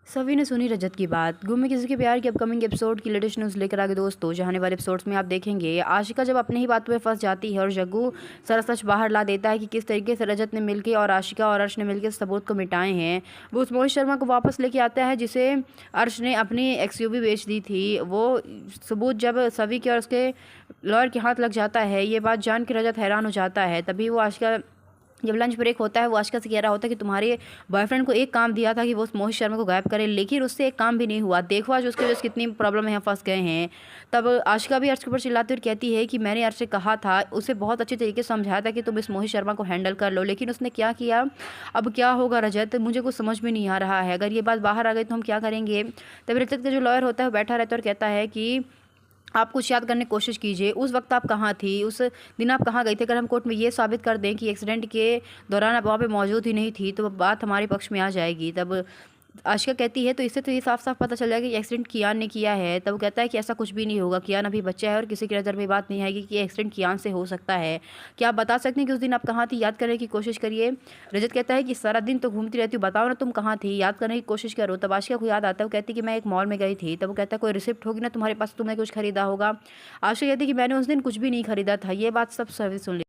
सभी ने सुनी रजत की बात। गुम में किसी के प्यार की अपकमिंग एपिसोड की लेटेस्ट न्यूज़ लेकर आगे दोस्तों। जहां वाले एपिसोड्स में आप देखेंगे आशिका जब अपने ही बातों में फंस जाती है और जग्गू सारा सच बाहर ला देता है कि किस तरीके से रजत ने मिलकर और आशिका और अर्श ने मिलकर सबूत को मिटाए हैं। वो उस मोहित शर्मा को वापस लेके आता है जिसे अर्श ने अपनी एक्सयूवी बेच दी थी। वो सबूत जब सभी के और उसके लॉयर के हाथ लग जाता है, ये बात जान के रजत हैरान हो जाता है। तभी वो आशिका, जब लंच ब्रेक होता है, वो आशिका से कह रहा होता है कि तुम्हारे बॉयफ्रेंड को एक काम दिया था कि वो उस मोहित शर्मा को गायब करे, लेकिन उससे एक काम भी नहीं हुआ। देखो आज उसकी वजह से कितनी प्रॉब्लम में फंस गए हैं। तब आशिका भी अर्श के ऊपर चिल्लाती हुई कहती है कि मैंने अर्श से कहा था, उसे बहुत अच्छे तरीके से समझाया था कि तुम इस मोहित शर्मा को हैंडल कर लो, लेकिन उसने क्या किया। अब क्या होगा रजत, मुझे कुछ समझ में नहीं आ रहा है। अगर ये बात बाहर आ गई तो हम क्या करेंगे। तभी रजत का जो लॉयर होता है वो बैठा रहता है और कहता है कि आप कुछ याद करने की कोशिश कीजिए, उस वक्त आप कहाँ थी, उस दिन आप कहाँ गई थी। अगर हम कोर्ट में ये साबित कर दें कि एक्सीडेंट के दौरान आप वहाँ पे मौजूद ही नहीं थी, तो बात हमारे पक्ष में आ जाएगी। तब आशिका कहती है तो इससे तो ये साफ साफ पता चल जाएगा कि एक्सीडेंट कियान ने किया है। तब वो कहता है कि ऐसा कुछ भी नहीं होगा, कियान अभी बच्चा है और किसी की नज़र में बात नहीं आएगी कि एक्सीडेंट कियान से हो सकता है। क्या आप बता सकते हैं कि उस दिन आप कहाँ थी, याद करने की कोशिश करिए। रजत कहता है कि सारा दिन तो घूमती रहती हूँ, बताओ ना तुम कहाँ थी, याद करने की कोशिश करो। तब आशिका को याद आता है, वो कहती है कि मैं एक मॉल में गई थी। तब वो कहता है कोई रिसिप्ट होगी ना तुम्हारे पास, तुमने कुछ खरीदा होगा। आशिका कहती है कि मैंने उस दिन कुछ भी नहीं खरीदा था। ये बात सब सभी सुन ली।